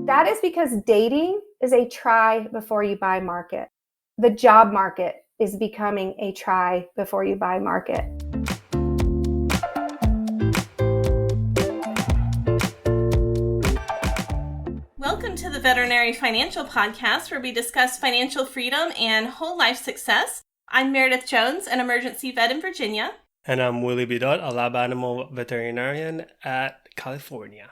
That is because dating is a try before you buy market. The job market is becoming a try before you buy market. Welcome to the Veterinary Financial Podcast, where we discuss financial freedom and whole life success. I'm Meredith Jones, an emergency vet in Virginia. And I'm Willie Bidot, a lab animal veterinarian at California.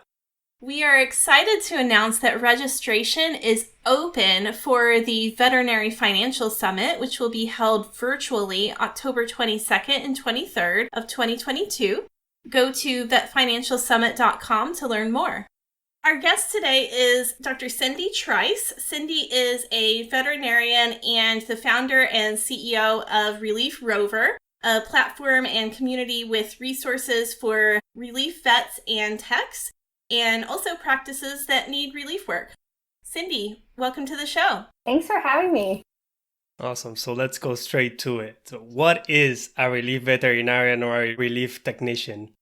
We are excited to announce that registration is open for the Veterinary Financial Summit, which will be held virtually October 22nd and 23rd of 2022. Go to vetfinancialsummit.com to learn more. Our guest today is Dr. Cindy Trice. Cindy is a veterinarian and the founder and CEO of Relief Rover, a platform and community with resources for relief vets and techs, and also practices that need relief work. Cindy, welcome to the show. Thanks for having me. Awesome. So let's go straight to it. So what is a relief veterinarian or a relief technician?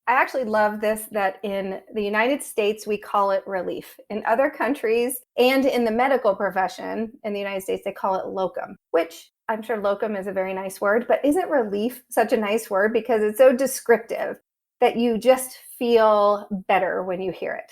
I actually love this, that in the United States, we call it relief. In other countries and in the medical profession in the United States, they call it locum, which I'm sure locum is a very nice word, but isn't relief such a nice word because it's so descriptive that you just feel better when you hear it.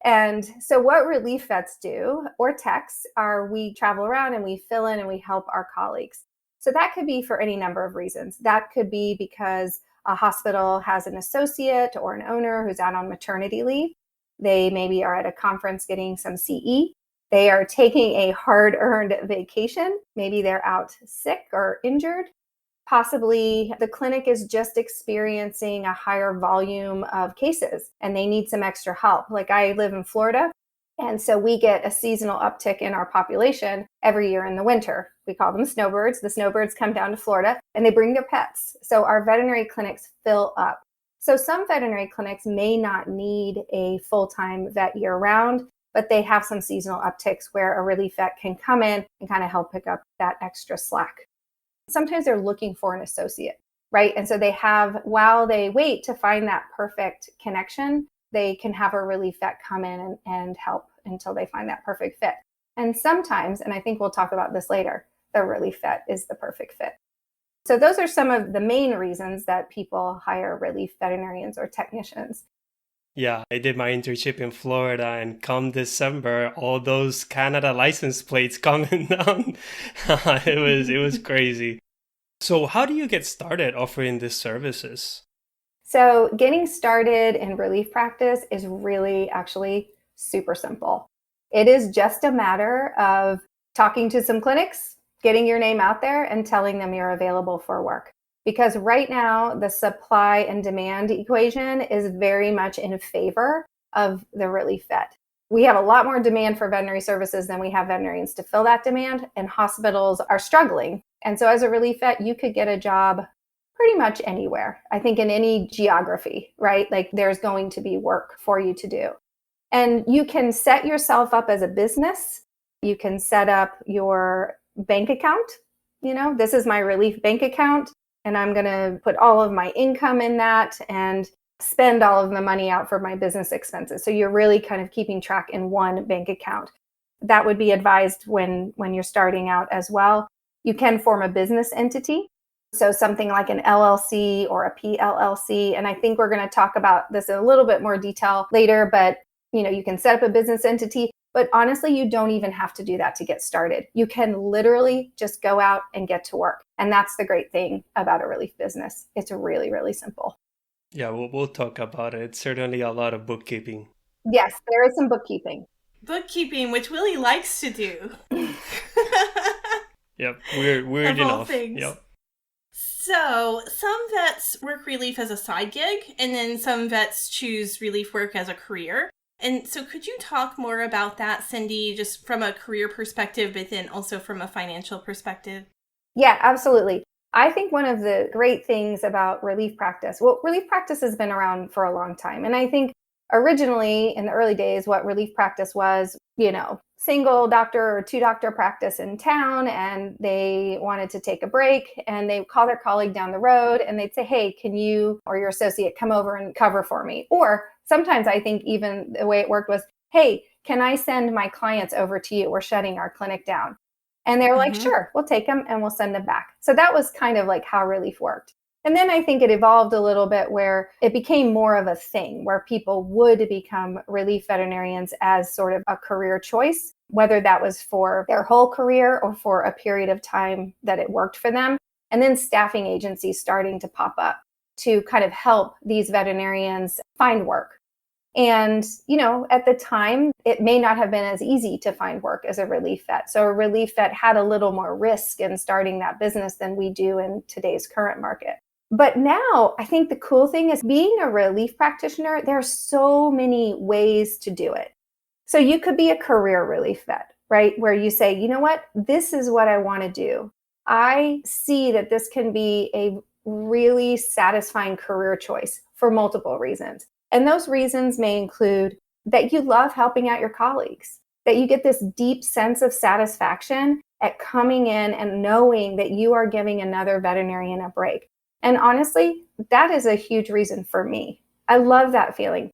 And so what relief vets do, or techs, are we travel around and we fill in and we help our colleagues. So that could be for any number of reasons. That could be because a hospital has an associate or an owner who's out on maternity leave. They maybe are at a conference getting some CE. They are taking a hard-earned vacation. Maybe they're out sick or injured. Possibly the clinic is just experiencing a higher volume of cases and they need some extra help. Like I live in Florida, and so we get a seasonal uptick in our population every year in the winter. We call them snowbirds. The snowbirds come down to Florida and they bring their pets. So our veterinary clinics fill up. So some veterinary clinics may not need a full-time vet year-round, but they have some seasonal upticks where a relief vet can come in and kind of help pick up that extra slack. Sometimes they're looking for an associate, right? And so they have, while they wait to find that perfect connection, they can have a relief vet come in and help until they find that perfect fit. And sometimes, and I think we'll talk about this later, the relief vet is the perfect fit. So those are some of the main reasons that people hire relief veterinarians or technicians. Yeah, I did my internship in Florida, and come December, all those Canada license plates coming down. It was crazy. So how do you get started offering these services? So getting started in relief practice is really actually super simple. It is just a matter of talking to some clinics, getting your name out there, and telling them you're available for work. Because right now, the supply and demand equation is very much in favor of the relief vet. We have a lot more demand for veterinary services than we have veterinarians to fill that demand, and hospitals are struggling. And so as a relief vet, you could get a job pretty much anywhere. I think in any geography, right? Like there's going to be work for you to do. And you can set yourself up as a business. You can set up your bank account. This is my relief bank account, and I'm going to put all of my income in that and spend all of the money out for my business expenses. So you're really kind of keeping track in one bank account. That would be advised when you're starting out as well. You can form a business entity. So something like an LLC or a PLLC. And I think we're going to talk about this in a little bit more detail later, but you can set up a business entity, but honestly, you don't even have to do that to get started. You can literally just go out and get to work. And that's the great thing about a relief business. It's really, really simple. Yeah, we'll talk about it. It's certainly a lot of bookkeeping. Yes, there is some bookkeeping. Bookkeeping, which Willie likes to do. Yep, weird of all enough. Things. Yep. So some vets work relief as a side gig, and then some vets choose relief work as a career. And so could you talk more about that, Cindy, just from a career perspective, but then also from a financial perspective? Yeah, absolutely. I think one of the great things about relief practice, relief practice has been around for a long time. And I think originally in the early days, what relief practice was, single doctor or two doctor practice in town, and they wanted to take a break and they call their colleague down the road and they'd say, hey, can you or your associate come over and cover for me? Or sometimes I think even the way it worked was, hey, Can I send my clients over to you? We're shutting our clinic down. And they're like, sure, we'll take them and we'll send them back. So that was kind of like how Relief worked. And then I think it evolved a little bit where it became more of a thing where people would become relief veterinarians as sort of a career choice, whether that was for their whole career or for a period of time that it worked for them. And then staffing agencies starting to pop up to kind of help these veterinarians find work. And, at the time, it may not have been as easy to find work as a relief vet. So a relief vet had a little more risk in starting that business than we do in today's current market. But now I think the cool thing is being a relief practitioner, there are so many ways to do it. So you could be a career relief vet, right? Where you say, you know what, this is what I want to do. I see that this can be a really satisfying career choice for multiple reasons. And those reasons may include that you love helping out your colleagues, that you get this deep sense of satisfaction at coming in and knowing that you are giving another veterinarian a break. And honestly, that is a huge reason for me. I love that feeling.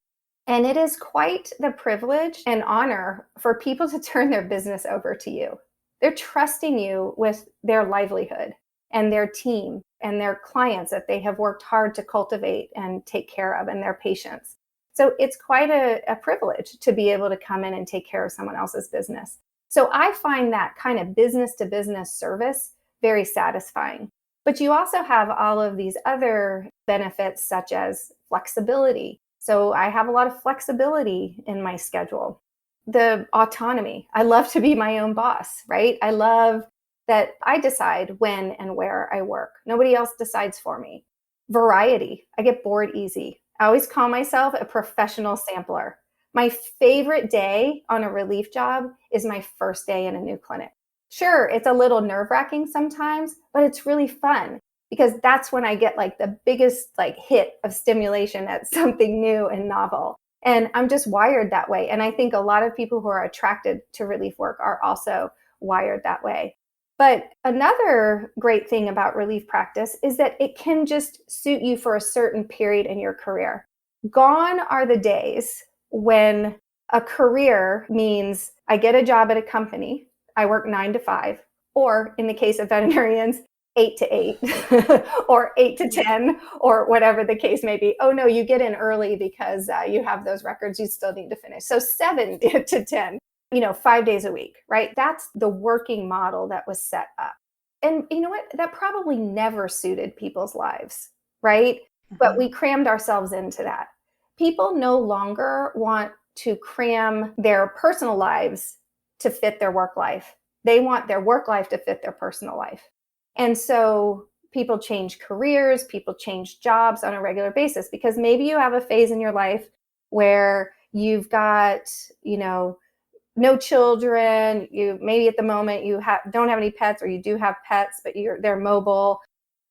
And it is quite the privilege and honor for people to turn their business over to you. They're trusting you with their livelihood and their team and their clients that they have worked hard to cultivate and take care of, and their patients. So it's quite a privilege to be able to come in and take care of someone else's business. So I find that kind of business to business service very satisfying. But you also have all of these other benefits such as flexibility. So I have a lot of flexibility in my schedule. The autonomy. I love to be my own boss, right? I love that I decide when and where I work. Nobody else decides for me. Variety. I get bored easy. I always call myself a professional sampler. My favorite day on a relief job is my first day in a new clinic. Sure, it's a little nerve-wracking sometimes, but it's really fun because that's when I get like the biggest hit of stimulation at something new and novel. And I'm just wired that way. And I think a lot of people who are attracted to relief work are also wired that way. But another great thing about relief practice is that it can just suit you for a certain period in your career. Gone are the days when a career means I get a job at a company, I work 9 to 5, or in the case of veterinarians, 8 to 8 or 8 to 10 or whatever the case may be. Oh no, you get in early because you have those records you still need to finish. So 7 to 10, 5 days a week, right? That's the working model that was set up. And you know what? That probably never suited people's lives, right? But we crammed ourselves into that. People no longer want to cram their personal lives to fit their work life. They want their work life to fit their personal life. And so people change careers, people change jobs on a regular basis because maybe you have a phase in your life where you've got, no children. You maybe at the moment you don't have any pets, or you do have pets, but they're mobile.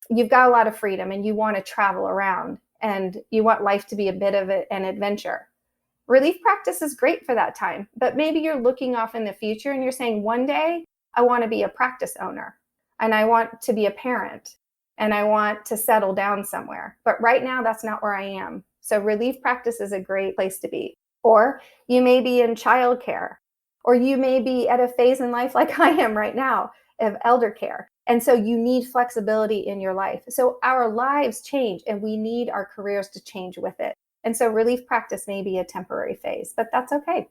You've got a lot of freedom and you want to travel around and you want life to be a bit of an adventure. Relief practice is great for that time, but maybe you're looking off in the future and you're saying, one day I want to be a practice owner and I want to be a parent and I want to settle down somewhere. But right now, that's not where I am. So relief practice is a great place to be. Or you may be in childcare, or you may be at a phase in life like I am right now of elder care. And so you need flexibility in your life. So our lives change and we need our careers to change with it. And so relief practice may be a temporary phase, but that's okay.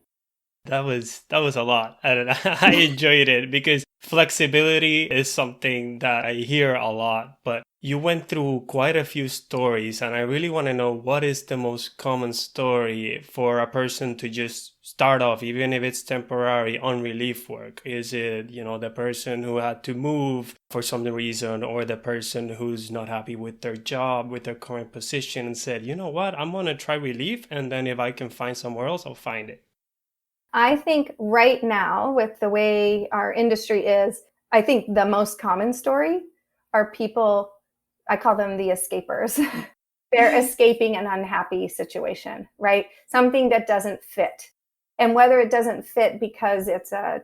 That was a lot. And I enjoyed it because flexibility is something that I hear a lot, but you went through quite a few stories and I really want to know what is the most common story for a person to just start off, even if it's temporary, on relief work. Is it, the person who had to move for some reason, or the person who's not happy with their job, with their current position, and said, you know what, I'm going to try relief, and then if I can find somewhere else, I'll find it. I think right now, with the way our industry is, I think the most common story are people, I call them the escapers. They're escaping an unhappy situation, right? Something that doesn't fit. And whether it doesn't fit because it's a,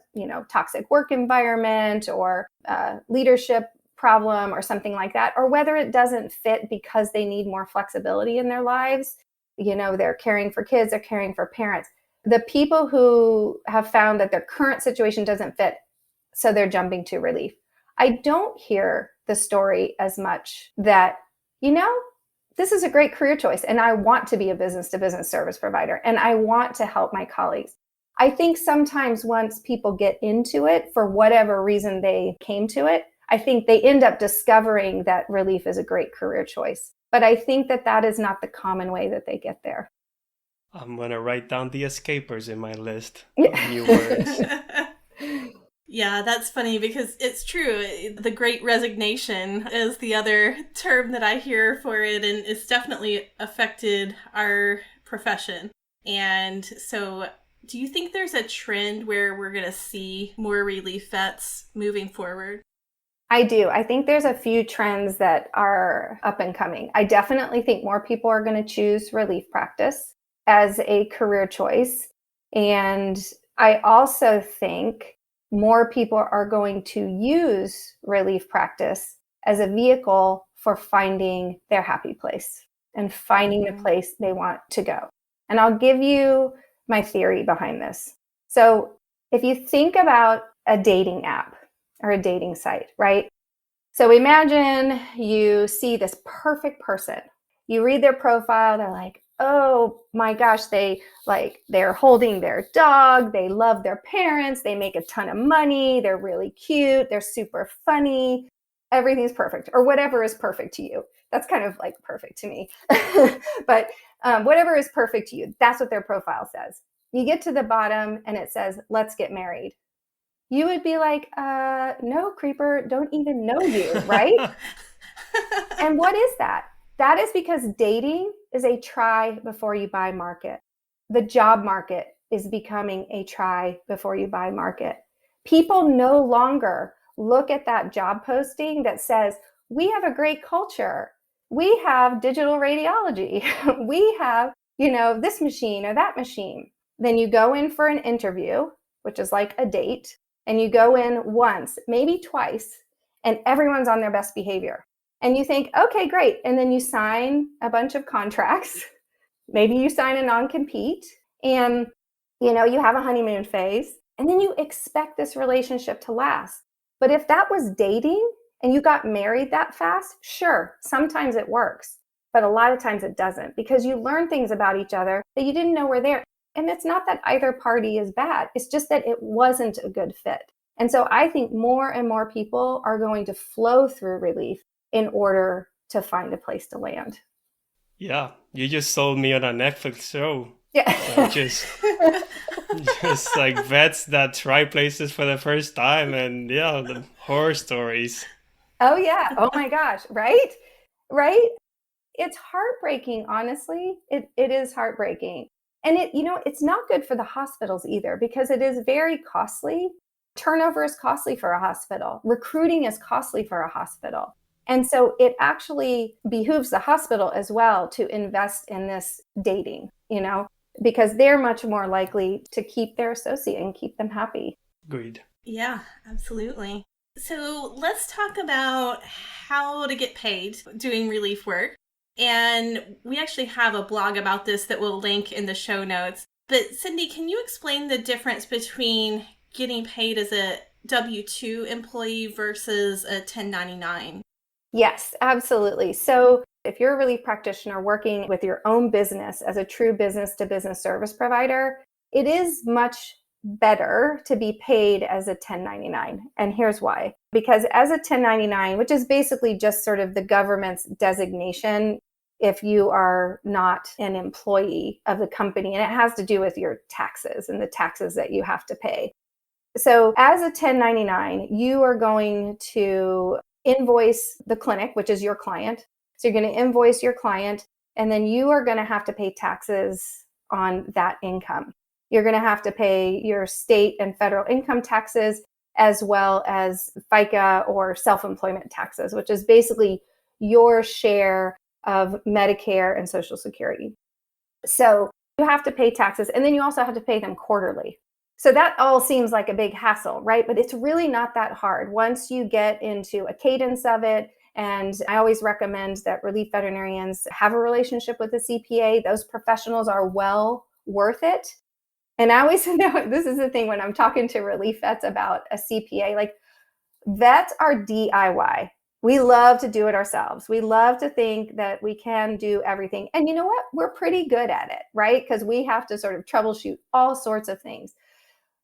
toxic work environment or a leadership problem or something like that, or whether it doesn't fit because they need more flexibility in their lives, they're caring for kids, they're caring for parents. the people who have found that their current situation doesn't fit, so they're jumping to relief. I don't hear the story as much that, this is a great career choice and I want to be a business to business service provider and I want to help my colleagues. I think sometimes once people get into it, for whatever reason they came to it, I think they end up discovering that relief is a great career choice. But I think that is not the common way that they get there. I'm going to write down the escapers in my list of new words. Yeah, that's funny because it's true. The Great Resignation is the other term that I hear for it, and it's definitely affected our profession. And so do you think there's a trend where we're going to see more relief vets moving forward? I do. I think there's a few trends that are up and coming. I definitely think more people are going to choose relief practice as a career choice. And I also think more people are going to use relief practice as a vehicle for finding their happy place and finding the place they want to go. And I'll give you my theory behind this. So if you think about a dating app or a dating site, right? So imagine you see this perfect person. You read their profile, they're like, oh my gosh, they're holding their dog, they love their parents, they make a ton of money, they're really cute, they're super funny, everything's perfect, or whatever is perfect to you. That's kind of like perfect to me. But whatever is perfect to you, that's what their profile says. You get to the bottom and it says, let's get married. You would be like, no, creeper, don't even know you, right? And what is that? That is because dating is a try before you buy market. The job market is becoming a try before you buy market. People no longer look at that job posting that says, we have a great culture. We have digital radiology. We have, this machine or that machine. Then you go in for an interview, which is like a date, and you go in once, maybe twice, and everyone's on their best behavior. And you think, okay, great. And then you sign a bunch of contracts. Maybe you sign a non-compete and, you have a honeymoon phase. And then you expect this relationship to last. But if that was dating and you got married that fast, sure, sometimes it works. But a lot of times it doesn't, because you learn things about each other that you didn't know were there. And it's not that either party is bad. It's just that it wasn't a good fit. And so I think more and more people are going to flow through relief in order to find a place to land. Yeah, you just sold me on a Netflix show. Yeah. Just like vets that try places for the first time, and the horror stories. Oh yeah. Oh my gosh. Right? Right? It's heartbreaking, honestly. It is heartbreaking. And it's not good for the hospitals either, because it is very costly. Turnover is costly for a hospital. Recruiting is costly for a hospital. And so it actually behooves the hospital as well to invest in this dating, because they're much more likely to keep their associate and keep them happy. Agreed. Yeah, absolutely. So let's talk about how to get paid doing relief work. And we actually have a blog about this that we'll link in the show notes. But Cindy, can you explain the difference between getting paid as a W-2 employee versus a 1099? Yes, absolutely. So if you're a relief practitioner working with your own business as a true business to business service provider, it is much better to be paid as a 1099. And here's why. Because as a 1099, which is basically just sort of the government's designation if you are not an employee of the company, and it has to do with your taxes and the taxes that you have to pay. So as a 1099, you are going to invoice the clinic, which is your client. So you're going to invoice your client, and then you are going to have to pay taxes on that income. You're going to have to pay your state and federal income taxes, as well as FICA or self-employment taxes, which is basically your share of Medicare and Social Security. So you have to pay taxes, and then you also have to pay them quarterly. So that all seems like a big hassle, right? But it's really not that hard once you get into a cadence of it. And I always recommend that relief veterinarians have a relationship with a CPA. Those professionals are well worth it. And I always know this is the thing when I'm talking to relief vets about a CPA, like vets are DIY. We love to do it ourselves. We love to think that we can do everything. And you know what? We're pretty good at it, right? Because we have to sort of troubleshoot all sorts of things.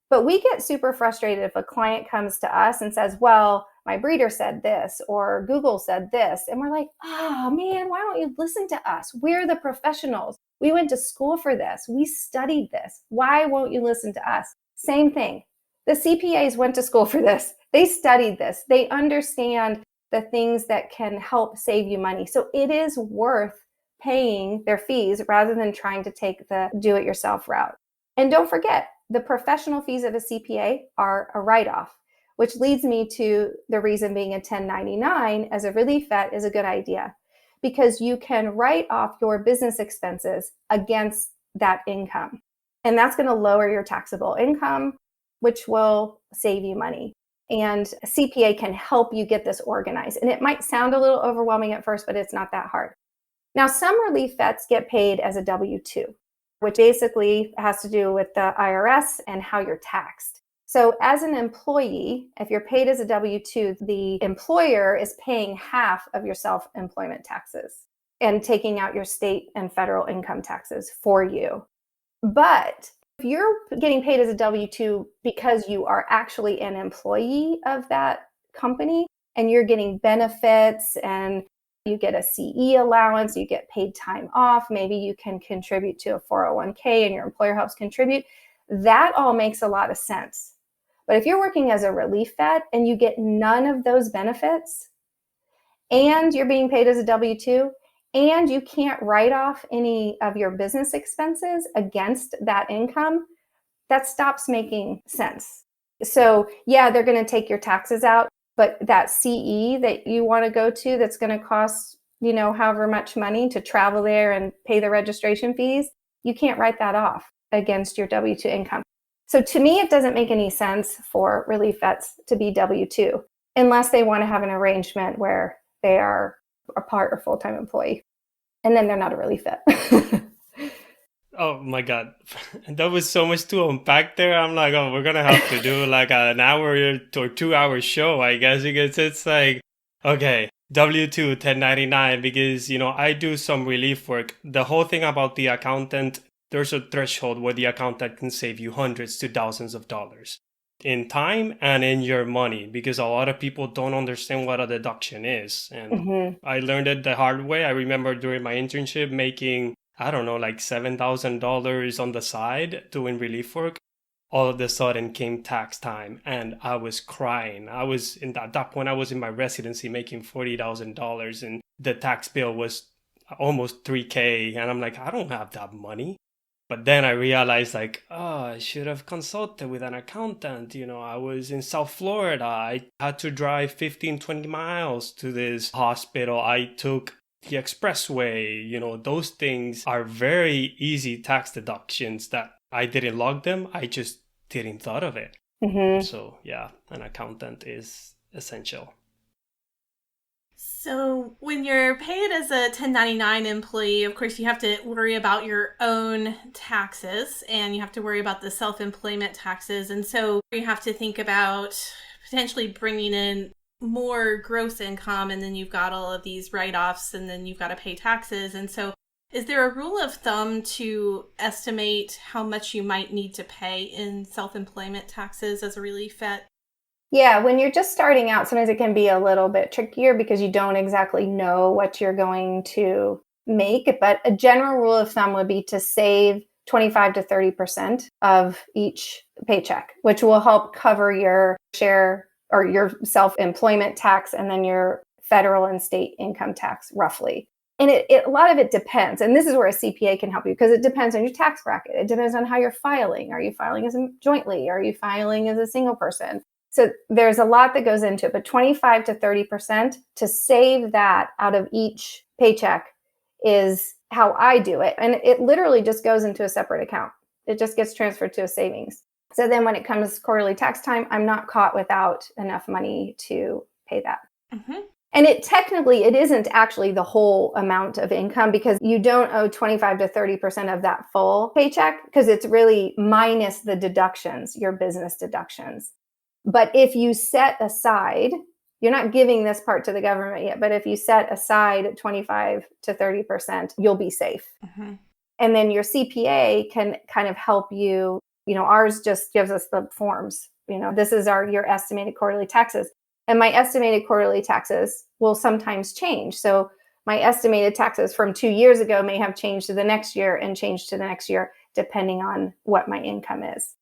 But we get super frustrated if a client comes to us and says, well, my breeder said this, or Google said this. And we're like, oh man, why don't you listen to us? We're the professionals. We went to school for this. We studied this. Why won't you listen to us? Same thing. The CPAs went to school for this. They studied this. They understand the things that can help save you money. So it is worth paying their fees rather than trying to take the do-it-yourself route. And don't forget, the professional fees of a CPA are a write-off, which leads me to the reason being a 1099 as a relief vet is a good idea, because you can write off your business expenses against that income. And that's going to lower your taxable income, which will save you money. And a CPA can help you get this organized. And it might sound a little overwhelming at first, but it's not that hard. Now, some relief vets get paid as a W-2, which basically has to do with the IRS and how you're taxed. So as an employee, if you're paid as a W-2, the employer is paying half of your self-employment taxes and taking out your state and federal income taxes for you. But if you're getting paid as a W-2 because you are actually an employee of that company and you're getting benefits and you get a CE allowance, you get paid time off, maybe you can contribute to a 401k and your employer helps contribute, that all makes a lot of sense. But if you're working as a relief vet and you get none of those benefits and you're being paid as a W-2, and you can't write off any of your business expenses against that income, that stops making sense. So yeah, they're going to take your taxes out, but that CE that you want to go to that's going to cost, however much money to travel there and pay the registration fees, you can't write that off against your W-2 income. So to me, it doesn't make any sense for relief vets to be W-2 unless they want to have an arrangement where they are a part or full-time employee. And then they're not a relief vet. Oh my God. That was so much to unpack there. I'm like, oh, we're going to have to do like an hour or 2 hour show, I guess, because it's like, okay, W-2, 1099, because, I do some relief work. The whole thing about the accountant, there's a threshold where the accountant can save you hundreds to thousands of dollars in time and in your money, because a lot of people don't understand what a deduction is. And I learned it the hard way. I remember during my internship making, I don't know, like $7,000 on the side doing relief work. All of a sudden came tax time and I was crying. At that point, I was in my residency making $40,000 and the tax bill was almost $3,000. And I'm like, I don't have that money. But then I realized like, oh, I should have consulted with an accountant. I was in South Florida. I had to drive 15, 20 miles to this hospital. I took the expressway. Those things are very easy tax deductions that I didn't log them. I just didn't thought of it. So yeah, an accountant is essential. So when you're paid as a 1099 employee, of course, you have to worry about your own taxes and you have to worry about the self-employment taxes. And so you have to think about potentially bringing in more gross income, and then you've got all of these write-offs, and then you've got to pay taxes. And so is there a rule of thumb to estimate how much you might need to pay in self-employment taxes as a relief vet? Yeah, when you're just starting out, sometimes it can be a little bit trickier because you don't exactly know what you're going to make. But a general rule of thumb would be to save 25 to 30% of each paycheck, which will help cover your share or your self-employment tax and then your federal and state income tax roughly. And a lot of it depends. And this is where a CPA can help you because it depends on your tax bracket. It depends on how you're filing. Are you filing as jointly? Are you filing as a single person? So there's a lot that goes into it, but 25 to 30% to save that out of each paycheck is how I do it. And it literally just goes into a separate account. It just gets transferred to a savings. So then when it comes quarterly tax time, I'm not caught without enough money to pay that. And it isn't actually the whole amount of income, because you don't owe 25 to 30% of that full paycheck, because it's really minus the deductions, your business deductions. But if you set aside, you're not giving this part to the government yet, but if you set aside 25 to 30%, you'll be safe. Mm-hmm. And then your CPA can kind of help you. Ours just gives us the forms. This is your estimated quarterly taxes. And my estimated quarterly taxes will sometimes change. So my estimated taxes from 2 years ago may have changed to the next year and changed to the next year, depending on what my income is.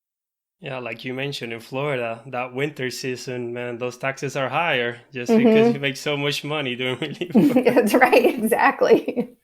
Yeah, like you mentioned in Florida, that winter season, man, those taxes are higher just because you make so much money doing relief work. That's right, exactly.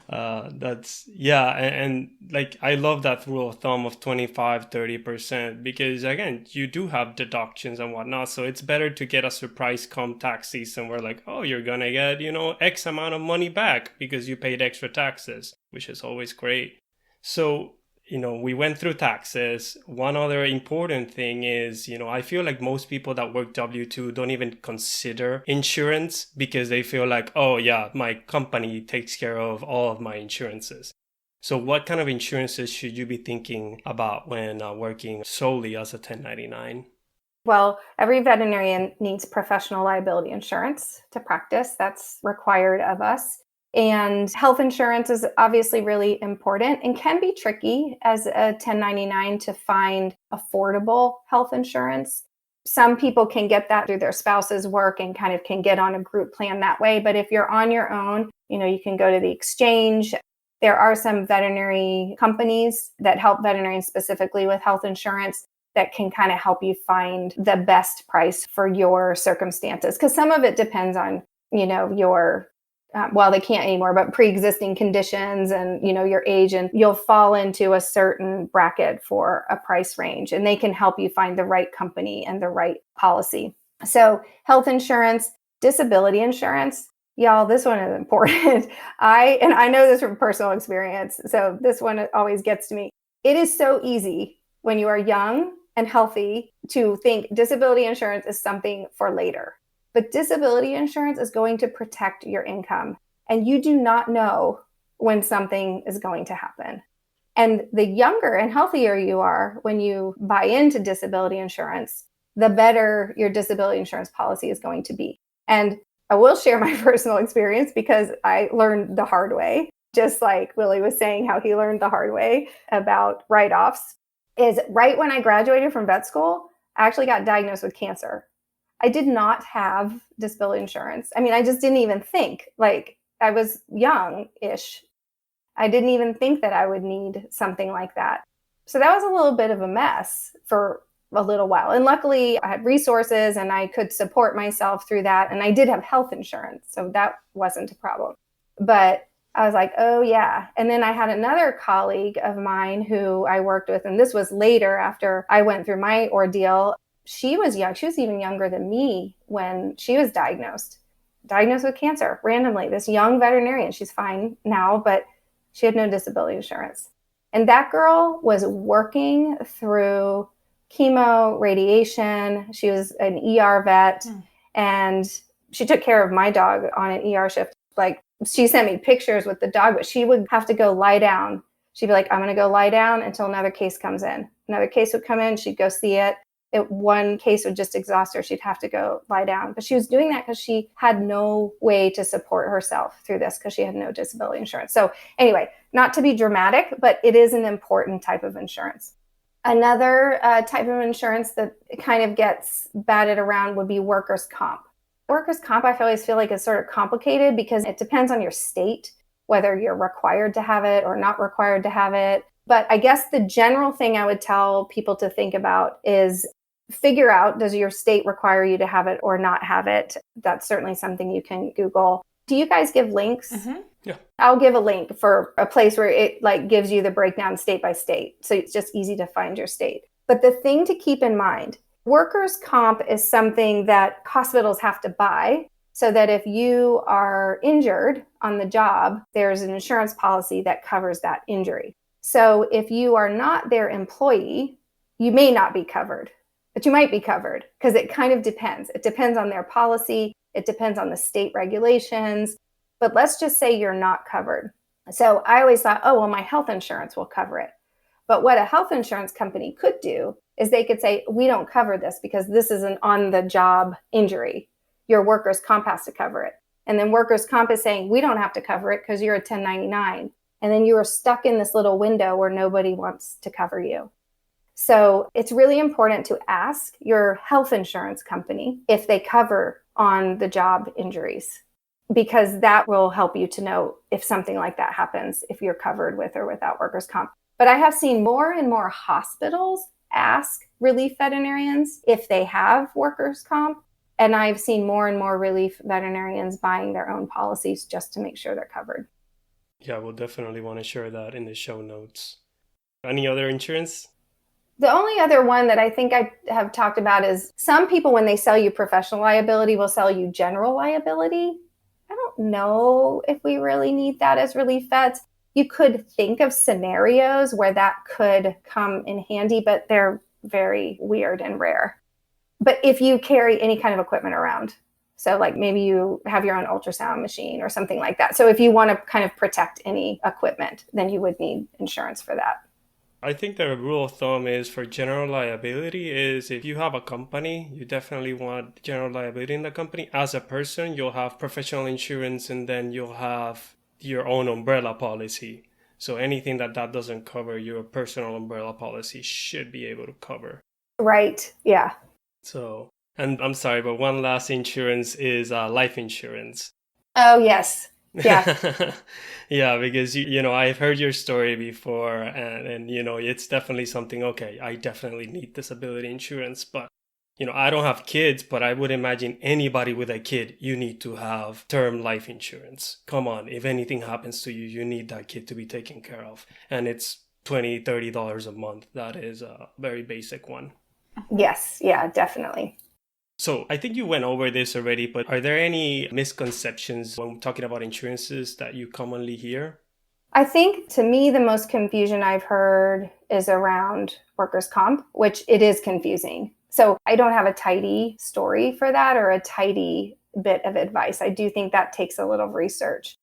And like I love that rule of thumb of 25-30%, because again, you do have deductions and whatnot, so it's better to get a surprise come tax season where like, oh, you're gonna get X amount of money back because you paid extra taxes, which is always great. So we went through taxes. One other important thing is, I feel like most people that work W-2 don't even consider insurance because they feel like, oh yeah, my company takes care of all of my insurances. So what kind of insurances should you be thinking about when working solely as a 1099? Well, every veterinarian needs professional liability insurance to practice. That's required of us. And health insurance is obviously really important and can be tricky as a 1099 to find affordable health insurance. Some people can get that through their spouse's work and kind of can get on a group plan that way. But if you're on your own, you can go to the exchange. There are some veterinary companies that help veterinarians specifically with health insurance that can kind of help you find the best price for your circumstances. Because some of it depends on, your they can't anymore, but pre-existing conditions and, your age, and you'll fall into a certain bracket for a price range, and they can help you find the right company and the right policy. So health insurance, disability insurance, y'all, this one is important. I know this from personal experience. So this one always gets to me. It is so easy when you are young and healthy to think disability insurance is something for later. But disability insurance is going to protect your income, and you do not know when something is going to happen. And the younger and healthier you are when you buy into disability insurance, the better your disability insurance policy is going to be. And I will share my personal experience because I learned the hard way, just like Willie was saying how he learned the hard way about write-offs. Is right when I graduated from vet school, I actually got diagnosed with cancer. I did not have disability insurance. I mean, I just didn't even think, like, I was young-ish. I didn't even think that I would need something like that. So that was a little bit of a mess for a little while. And luckily I had resources and I could support myself through that. And I did have health insurance, so that wasn't a problem. But I was like, oh yeah. And then I had another colleague of mine who I worked with, and this was later after I went through my ordeal. She was young. She was even younger than me when she was diagnosed with cancer randomly. This young veterinarian, she's fine now, but she had no disability insurance. And that girl was working through chemo, radiation. She was an ER vet, and she took care of my dog on an ER shift. Like, she sent me pictures with the dog, but she would have to go lie down. She'd be like, I'm going to go lie down until another case comes in. Another case would come in. She'd go see it. One case would just exhaust her. She'd have to go lie down. But she was doing that because she had no way to support herself through this because she had no disability insurance. So anyway, not to be dramatic, but it is an important type of insurance. Another type of insurance that kind of gets batted around would be workers' comp. Workers' comp, I always feel like is sort of complicated because it depends on your state, whether you're required to have it or not required to have it. But I guess the general thing I would tell people to think about is figure out, does your state require you to have it or not have it? That's certainly something you can Google. Do you guys give links? Mm-hmm. Yeah. I'll give a link for a place where it like gives you the breakdown state by state. So it's just easy to find your state. But the thing to keep in mind, workers' comp is something that hospitals have to buy so that if you are injured on the job, there's an insurance policy that covers that injury. So if you are not their employee, you may not be covered, but you might be covered because it kind of depends. It depends on their policy. It depends on the state regulations. But let's just say you're not covered. So I always thought, oh, well, my health insurance will cover it. But what a health insurance company could do is they could say, we don't cover this because this is an on-the-job injury. Your workers' comp has to cover it. And then workers' comp is saying, we don't have to cover it because you're a 1099. And then you are stuck in this little window where nobody wants to cover you. So it's really important to ask your health insurance company if they cover on-the-job injuries, because that will help you to know if something like that happens, if you're covered with or without workers' comp. But I have seen more and more hospitals ask relief veterinarians if they have workers' comp. And I've seen more and more relief veterinarians buying their own policies just to make sure they're covered. Yeah, we'll definitely want to share that in the show notes. Any other insurance? The only other one that I think I have talked about is some people, when they sell you professional liability, will sell you general liability. I don't know if we really need that as relief vets. You could think of scenarios where that could come in handy, but they're very weird and rare. But if you carry any kind of equipment around, so like maybe you have your own ultrasound machine or something like that. So if you want to kind of protect any equipment, then you would need insurance for that. I think the rule of thumb is for general liability is if you have a company, you definitely want general liability in the company. As a person, you'll have professional insurance and then you'll have your own umbrella policy. So anything that doesn't cover, your personal umbrella policy should be able to cover. Right. Yeah. So, and I'm sorry, but one last insurance is life insurance. Oh, yes. Yeah. Yeah, because I've heard your story before and it's definitely something, okay, I definitely need disability insurance, but I don't have kids, but I would imagine anybody with a kid, you need to have term life insurance. Come on, if anything happens to you, you need that kid to be taken care of. And it's $20, $30 a month. That is a very basic one. Yes. Yeah, definitely. So I think you went over this already, but are there any misconceptions when talking about insurances that you commonly hear? I think to me, the most confusion I've heard is around workers' comp, which it is confusing. So I don't have a tidy story for that or a tidy bit of advice. I do think that takes a little research.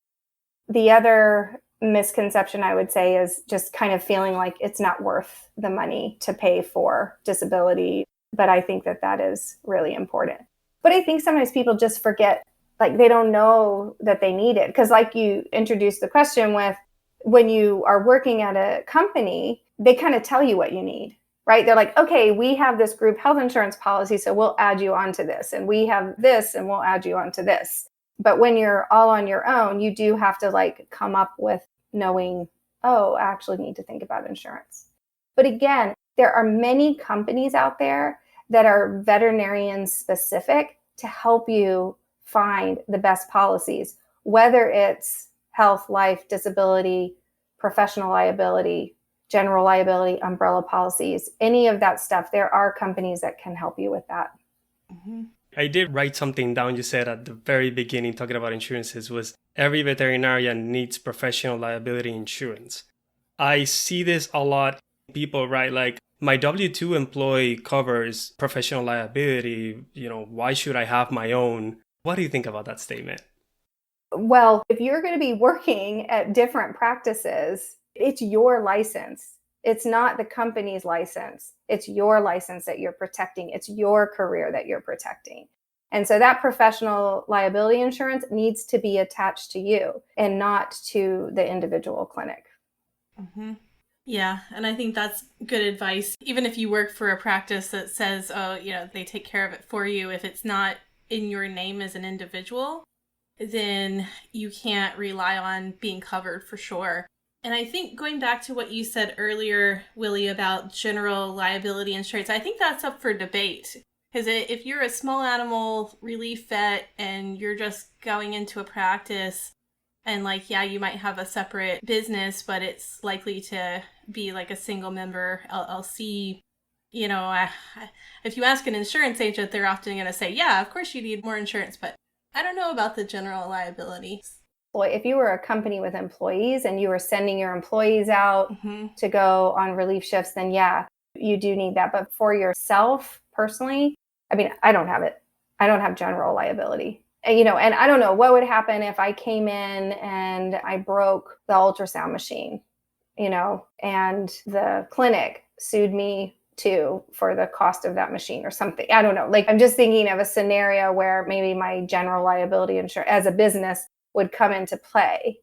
The other misconception I would say is just kind of feeling like it's not worth the money to pay for disability. But I think that is really important. But I think sometimes people just forget, like they don't know that they need it. Because like you introduced the question with, when you are working at a company, they kind of tell you what you need, right? They're like, okay, we have this group health insurance policy, so we'll add you onto this. And we have this, and we'll add you onto this. But when you're all on your own, you do have to like come up with knowing, oh, I actually need to think about insurance. But again, there are many companies out there that are veterinarian specific to help you find the best policies, whether it's health, life, disability, professional liability, general liability, umbrella policies, any of that stuff. There are companies that can help you with that. Mm-hmm. I did write something down you said at the very beginning talking about insurances was every veterinarian needs professional liability insurance. I see this a lot. People write like, my W-2 employee covers professional liability. Why should I have my own? What do you think about that statement? Well, if you're going to be working at different practices, it's your license. It's not the company's license. It's your license that you're protecting. It's your career that you're protecting. And so that professional liability insurance needs to be attached to you and not to the individual clinic. Mm-hmm. Yeah, and I think that's good advice. Even if you work for a practice that says, oh, they take care of it for you, if it's not in your name as an individual, then you can't rely on being covered for sure. And I think going back to what you said earlier, Willie, about general liability insurance, I think that's up for debate. Because if you're a small animal relief vet and you're just going into a practice and you might have a separate business, but it's likely to be like a single member LLC, if you ask an insurance agent, they're often going to say, yeah, of course you need more insurance, but I don't know about the general liability. Well, if you were a company with employees and you were sending your employees out to go on relief shifts, then yeah, you do need that. But for yourself personally, I mean, I don't have it. I don't have general liability. And I don't know what would happen if I came in and I broke the ultrasound machine, and the clinic sued me too for the cost of that machine or something. I don't know. Like, I'm just thinking of a scenario where maybe my general liability insurance as a business would come into play.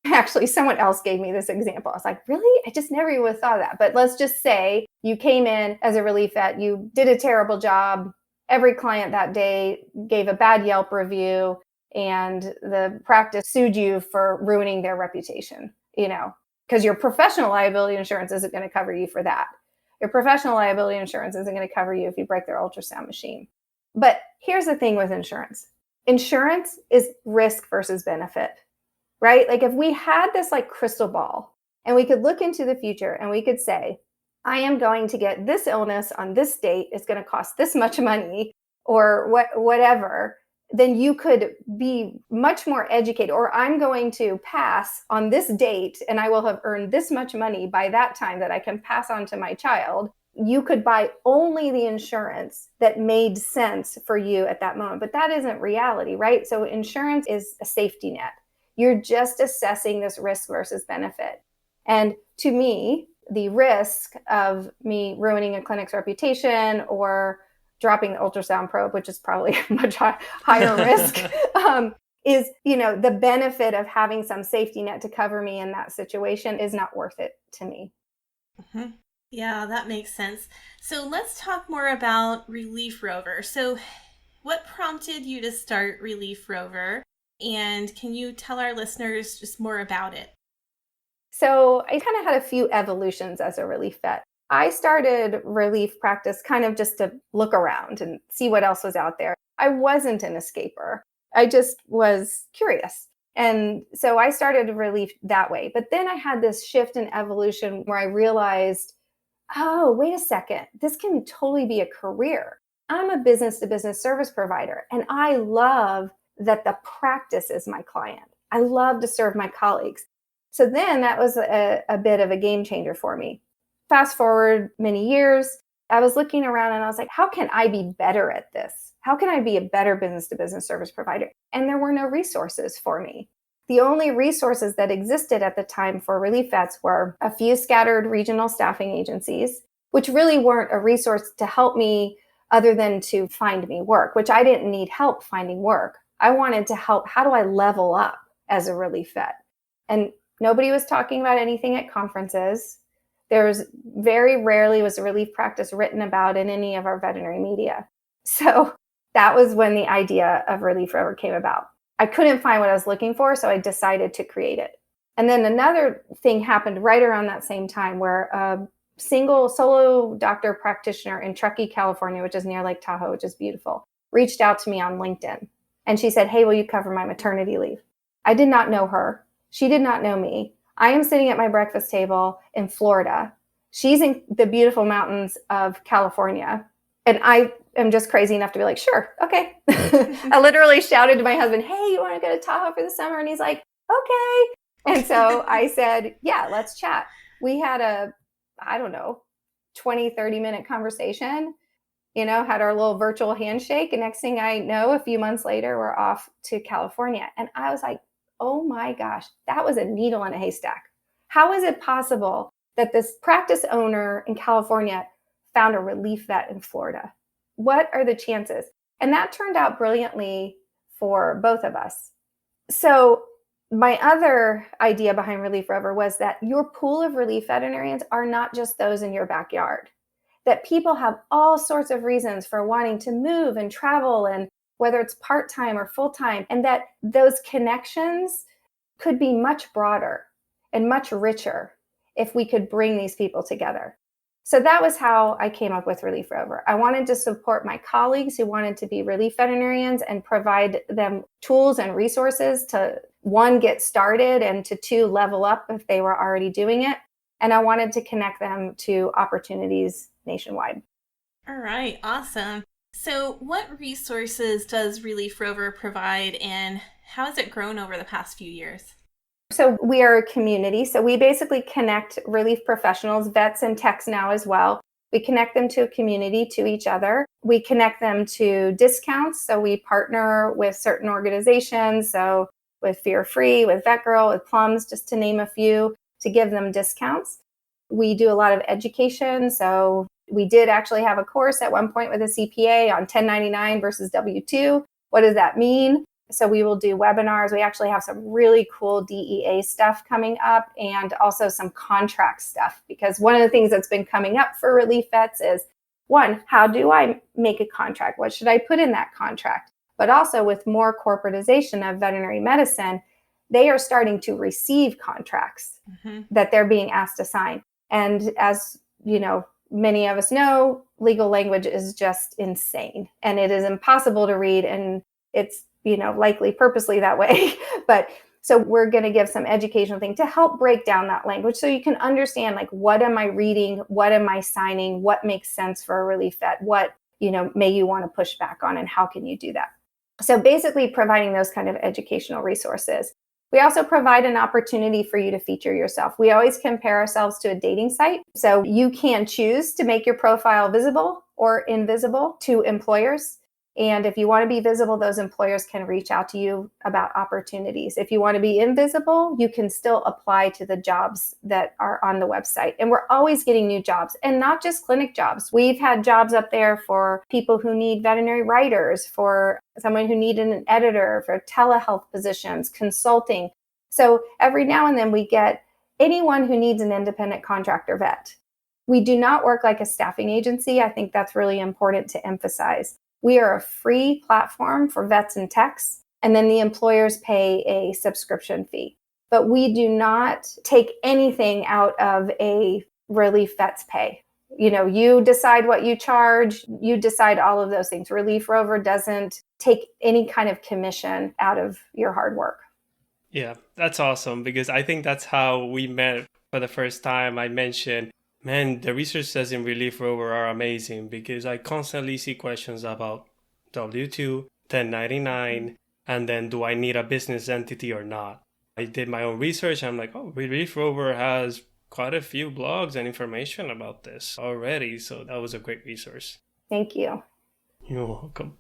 Actually, someone else gave me this example. I was like, really? I just never even thought of that. But let's just say you came in as a relief vet, you did a terrible job. Every client that day gave a bad Yelp review, and the practice sued you for ruining their reputation, because your professional liability insurance isn't going to cover you for that. Your professional liability insurance isn't going to cover you if you break their ultrasound machine. But here's the thing with insurance. Insurance is risk versus benefit, right? Like, if we had this like crystal ball and we could look into the future and we could say, I am going to get this illness on this date. It's going to cost this much money or whatever. Then you could be much more educated. Or I'm going to pass on this date and I will have earned this much money by that time that I can pass on to my child. You could buy only the insurance that made sense for you at that moment. But that isn't reality, right? So insurance is a safety net. You're just assessing this risk versus benefit. And to me, the risk of me ruining a clinic's reputation or dropping the ultrasound probe, which is probably a much higher risk, is, the benefit of having some safety net to cover me in that situation is not worth it to me. Mm-hmm. Yeah, that makes sense. So let's talk more about Relief Rover. So what prompted you to start Relief Rover? And can you tell our listeners just more about it? So I kind of had a few evolutions as a relief vet. I started relief practice kind of just to look around and see what else was out there. I wasn't an escaper. I just was curious. And so I started relief that way. But then I had this shift in evolution where I realized, oh, wait a second, this can totally be a career. I'm a business-to-business service provider, and I love that the practice is my client. I love to serve my colleagues. So then that was a bit of a game changer for me. Fast forward many years, I was looking around and I was like, how can I be better at this? How can I be a better business-to-business service provider? And there were no resources for me. The only resources that existed at the time for relief vets were a few scattered regional staffing agencies, which really weren't a resource to help me other than to find me work, which I didn't need help finding work. I wanted to help. How do I level up as a relief vet? And nobody was talking about anything at conferences. There's very rarely was a relief practice written about in any of our veterinary media. So that was when the idea of Relief Rover came about. I couldn't find what I was looking for, so I decided to create it. And then another thing happened right around that same time where a single solo doctor practitioner in Truckee, California, which is near Lake Tahoe, which is beautiful, reached out to me on LinkedIn. And she said, hey, will you cover my maternity leave? I did not know her. She did not know me. I am sitting at my breakfast table in Florida. She's in the beautiful mountains of California. And I am just crazy enough to be like, sure, okay. I literally shouted to my husband, hey, you want to go to Tahoe for the summer? And he's like, okay. And so I said, yeah, let's chat. We had a, 20, 30-minute conversation, had our little virtual handshake. And next thing I know, a few months later, we're off to California. And I was like, oh my gosh, that was a needle in a haystack. How is it possible that this practice owner in California found a relief vet in Florida? What are the chances? And that turned out brilliantly for both of us. So my other idea behind Relief Rover was that your pool of relief veterinarians are not just those in your backyard, that people have all sorts of reasons for wanting to move and travel, and whether it's part-time or full-time, and that those connections could be much broader and much richer if we could bring these people together. So that was how I came up with Relief Rover. I wanted to support my colleagues who wanted to be relief veterinarians and provide them tools and resources to, one, get started, and to, two, level up if they were already doing it. And I wanted to connect them to opportunities nationwide. All right, awesome. So what resources does Relief Rover provide, and how has it grown over the past few years? So we are a community. So we basically connect relief professionals, vets and techs now as well, We connect them to a community, to each other. We connect them to discounts. So we partner with certain organizations. So with Fear Free, with VetGirl, with Plums, just to name a few, to give them discounts. We do a lot of education. So we did actually have a course at one point with a CPA on 1099 versus W-2. What does that mean? So we will do webinars. We actually have some really cool DEA stuff coming up and also some contract stuff, because one of the things that's been coming up for relief vets is, one, how do I make a contract? What should I put in that contract? But also with more corporatization of veterinary medicine, they are starting to receive contracts that they're being asked to sign. And as you know, many of us know, legal language is just insane and it is impossible to read, and it's likely purposely that way. But so we're going to give some educational thing to help break down that language so you can understand, like, what am I reading? What am I signing? What makes sense for a relief vet? What, may you want to push back on, and how can you do that? So basically providing those kind of educational resources. We also provide an opportunity for you to feature yourself. We always compare ourselves to a dating site. So you can choose to make your profile visible or invisible to employers. And if you want to be visible, those employers can reach out to you about opportunities. If you want to be invisible, you can still apply to the jobs that are on the website. And we're always getting new jobs, and not just clinic jobs. We've had jobs up there for people who need veterinary writers, for someone who needed an editor, for telehealth positions, consulting. So every now and then we get anyone who needs an independent contractor vet. We do not work like a staffing agency. I think that's really important to emphasize. We are a free platform for vets and techs, and then the employers pay a subscription fee. But we do not take anything out of a relief vet's pay. You decide what you charge, you decide all of those things. Relief Rover doesn't take any kind of commission out of your hard work. Yeah, that's awesome, because I think that's how we met for the first time. I mentioned, man, the research says in Relief Rover are amazing, because I constantly see questions about W-2, 1099, and then do I need a business entity or not? I did my own research. I'm like, oh, Relief Rover has quite a few blogs and information about this already. So that was a great resource. Thank you. You're welcome.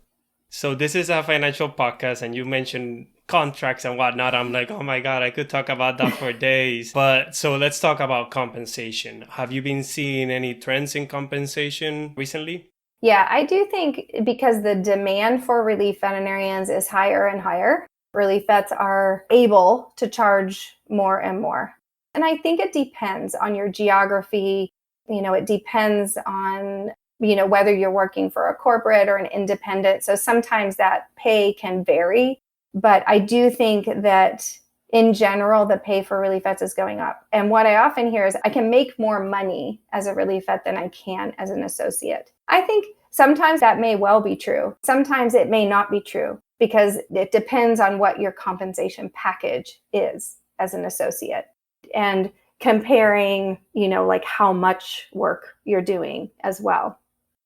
So this is a financial podcast, and you mentioned contracts and whatnot. I'm like, oh my God, I could talk about that for days. But so let's talk about compensation. Have you been seeing any trends in compensation recently? Yeah, I do think because the demand for relief veterinarians is higher and higher, relief vets are able to charge more and more. And I think it depends on your geography. It depends on whether you're working for a corporate or an independent. So sometimes that pay can vary. But I do think that in general, the pay for relief vets is going up. And what I often hear is I can make more money as a relief vet than I can as an associate. I think sometimes that may well be true. Sometimes it may not be true, because it depends on what your compensation package is as an associate. And comparing, like how much work you're doing as well.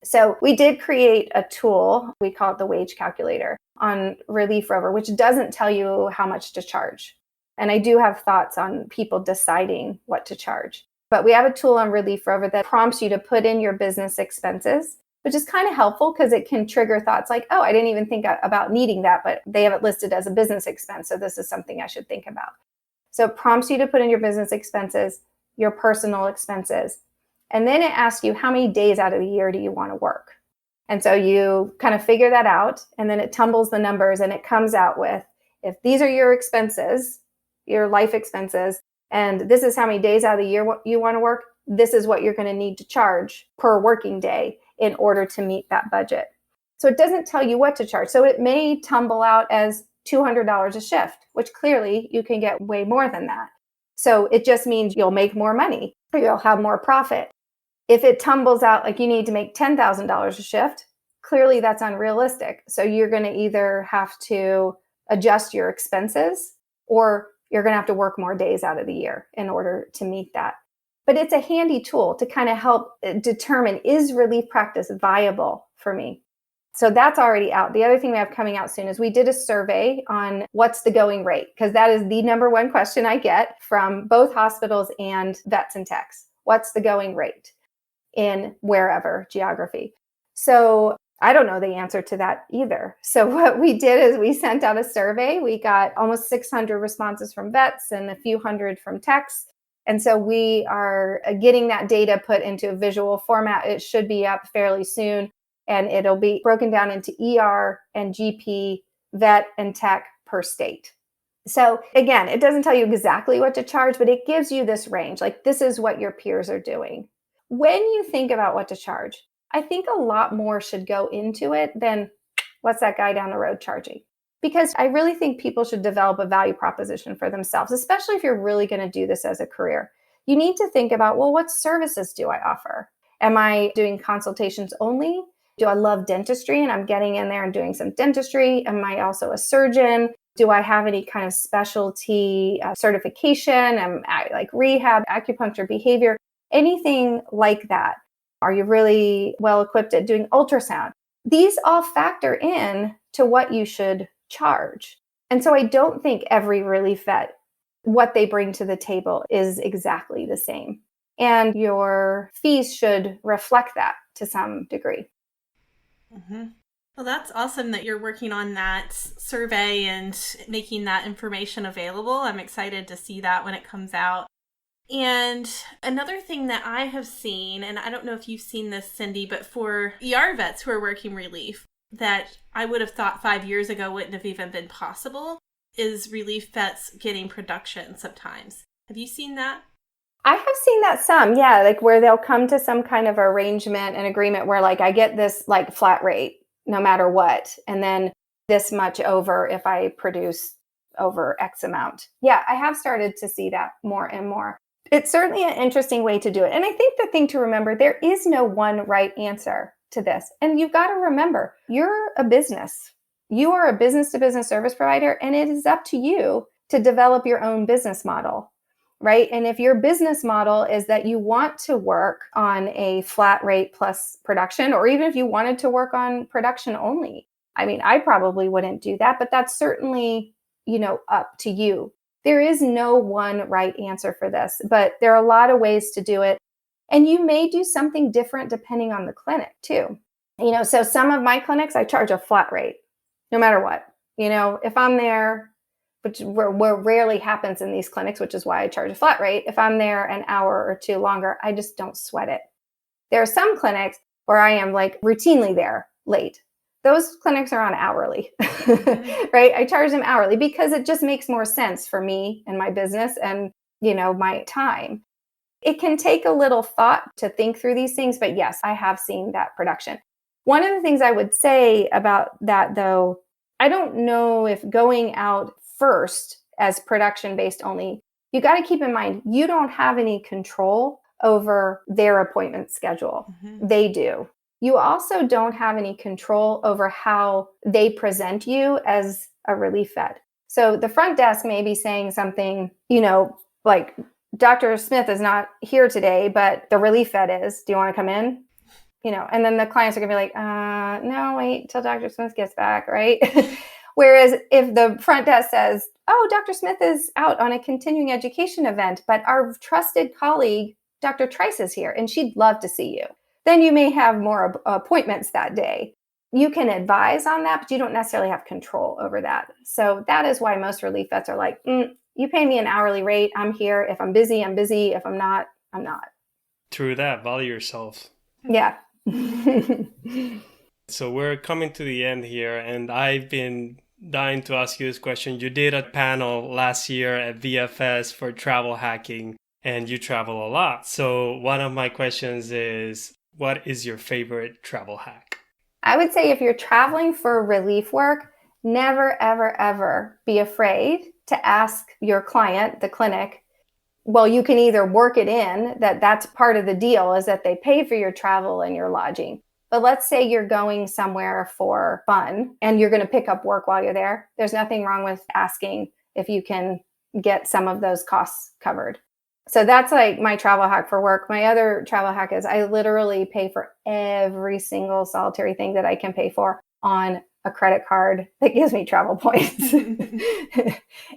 So we did create a tool, we call it the wage calculator, on Relief Rover, which doesn't tell you how much to charge. And I do have thoughts on people deciding what to charge. But we have a tool on Relief Rover that prompts you to put in your business expenses, which is kind of helpful because it can trigger thoughts like, oh, I didn't even think about needing that, but they have it listed as a business expense. So this is something I should think about. So it prompts you to put in your business expenses, your personal expenses. And then it asks you, how many days out of the year do you want to work? And so you kind of figure that out, and then it tumbles the numbers and it comes out with, if these are your expenses, your life expenses, and this is how many days out of the year you want to work, this is what you're going to need to charge per working day in order to meet that budget. So it doesn't tell you what to charge. So it may tumble out as $200 a shift, which clearly you can get way more than that. So it just means you'll make more money or you'll have more profit. If it tumbles out like you need to make $10,000 a shift, clearly that's unrealistic. So you're going to either have to adjust your expenses, or you're going to have to work more days out of the year in order to meet that. But it's a handy tool to kind of help determine, is relief practice viable for me? So that's already out. The other thing we have coming out soon is we did a survey on what's the going rate, because that is the number one question I get from both hospitals and vets and techs. What's the going rate? in wherever geography. So I don't know the answer to that either. So what we did is we sent out a survey. We got almost 600 responses from vets and a few hundred from techs. And so we are getting that data put into a visual format. It should be up fairly soon, and it'll be broken down into ER and GP, vet, and tech per state. So again, it doesn't tell you exactly what to charge, but it gives you this range. Like, this is what your peers are doing. When you think about what to charge, I think a lot more should go into it than what's that guy down the road charging. Because I really think people should develop a value proposition for themselves, especially if you're really going to do this as a career. You need to think about, well, what services do I offer? Am I doing consultations only? Do I love dentistry and I'm getting in there and doing some dentistry? Am I also a surgeon? Do I have any kind of specialty certification? Am I like rehab, acupuncture, behavior, anything like that? Are you really well equipped at doing ultrasound? These all factor in to what you should charge. And so I don't think every relief vet, what they bring to the table is exactly the same. And your fees should reflect that to some degree. Mm-hmm. Well, that's awesome that you're working on that survey and making that information available. I'm excited to see that when it comes out. And another thing that I have seen, and I don't know if you've seen this, Cindy, but for ER vets who are working relief, that I would have thought 5 years ago wouldn't have even been possible, is relief vets getting production sometimes. Have you seen that? I have seen that some, yeah, like where they'll come to some kind of arrangement and agreement where like I get this like flat rate no matter what, and then this much over if I produce over X amount. Yeah, I have started to see that more and more. It's certainly an interesting way to do it. And I think the thing to remember, there is no one right answer to this. And you've got to remember, you're a business. You are a business-to-business service provider, and it is up to you to develop your own business model, right? And if your business model is that you want to work on a flat rate plus production, or even if you wanted to work on production only, I mean, I probably wouldn't do that, but that's certainly, up to you. There is no one right answer for this, but there are a lot of ways to do it. And you may do something different depending on the clinic too. So some of my clinics, I charge a flat rate, no matter what. If I'm there, which rarely happens in these clinics, which is why I charge a flat rate. If I'm there an hour or two longer, I just don't sweat it. There are some clinics where I am like routinely there late. Those clinics are on hourly, right? I charge them hourly because it just makes more sense for me and my business and, my time. It can take a little thought to think through these things, but yes, I have seen that production. One of the things I would say about that, though, I don't know if going out first as production based only, you got to keep in mind, you don't have any control over their appointment schedule. Mm-hmm. They do. You also don't have any control over how they present you as a relief vet. So the front desk may be saying something, like Dr. Smith is not here today, but the relief vet is. Do you want to come in? And then the clients are going to be like, no, wait till Dr. Smith gets back, right? Whereas if the front desk says, oh, Dr. Smith is out on a continuing education event, but our trusted colleague, Dr. Trice is here, and she'd love to see you. Then you may have more appointments that day. You can advise on that, but you don't necessarily have control over that. So that is why most relief vets are like, you pay me an hourly rate. I'm here. If I'm busy, I'm busy. If I'm not, I'm not. True that. Value yourself. Yeah. So we're coming to the end here, and I've been dying to ask you this question. You did a panel last year at VFS for travel hacking, and you travel a lot. So one of my questions is, what is your favorite travel hack? I would say if you're traveling for relief work, never, ever, ever be afraid to ask your client, the clinic, well, you can either work it in, that's part of the deal is that they pay for your travel and your lodging. But let's say you're going somewhere for fun and you're going to pick up work while you're there. There's nothing wrong with asking if you can get some of those costs covered. So that's like my travel hack for work. My other travel hack is I literally pay for every single solitary thing that I can pay for on a credit card that gives me travel points.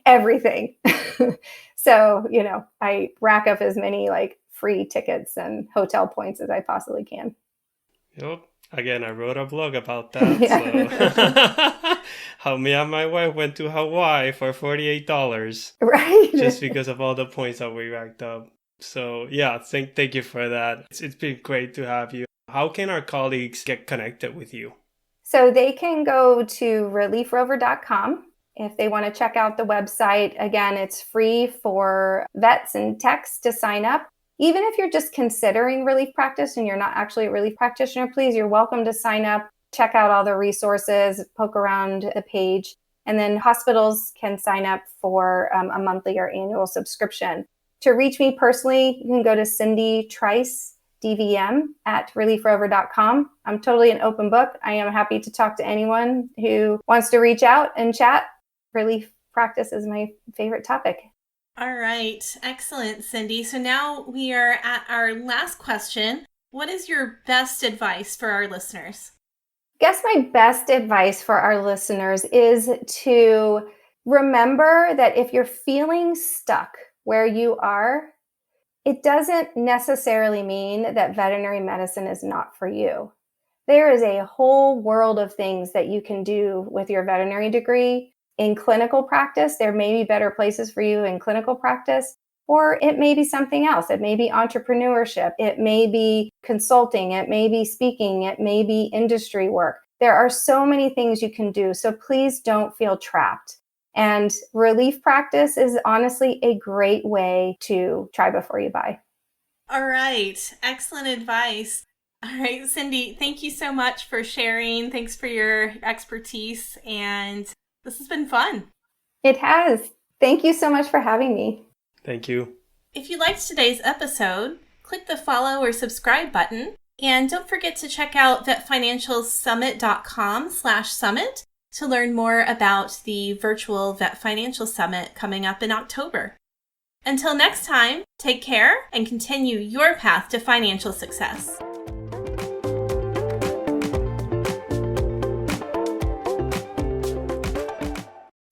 Everything. So, I rack up as many like free tickets and hotel points as I possibly can. Yep. Again, I wrote a blog about that. Yeah. So how me and my wife went to Hawaii for $48 Right. just because of all the points that we racked up. So yeah, thank you for that. It's been great to have you. How can our colleagues get connected with you? So they can go to reliefrover.com if they want to check out the website. Again, it's free for vets and techs to sign up. Even if you're just considering relief practice and you're not actually a relief practitioner, please, you're welcome to sign up, check out all the resources, poke around the page. And then hospitals can sign up for a monthly or annual subscription. To reach me personally, you can go to Cindy Trice, DVM at reliefrover.com. I'm totally an open book. I am happy to talk to anyone who wants to reach out and chat. Relief practice is my favorite topic. All right. Excellent, Cindy. So now we are at our last question. What is your best advice for our listeners? I guess my best advice for our listeners is to remember that if you're feeling stuck where you are, it doesn't necessarily mean that veterinary medicine is not for you. There is a whole world of things that you can do with your veterinary degree. In clinical practice, there may be better places for you in clinical practice, or it may be something else. It may be entrepreneurship. It may be consulting. It may be speaking. It may be industry work. There are so many things you can do. So please don't feel trapped. And relief practice is honestly a great way to try before you buy. All right. Excellent advice. All right, Cindy, thank you so much for sharing. Thanks for your expertise. And this has been fun. It has. Thank you so much for having me. Thank you. If you liked today's episode, click the follow or subscribe button. And don't forget to check out vetfinancialsummit.com/summit to learn more about the virtual Vet Financial Summit coming up in October. Until next time, take care and continue your path to financial success.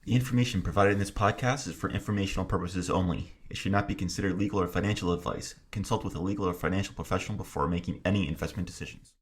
The information provided in this podcast is for informational purposes only. It should not be considered legal or financial advice. Consult with a legal or financial professional before making any investment decisions.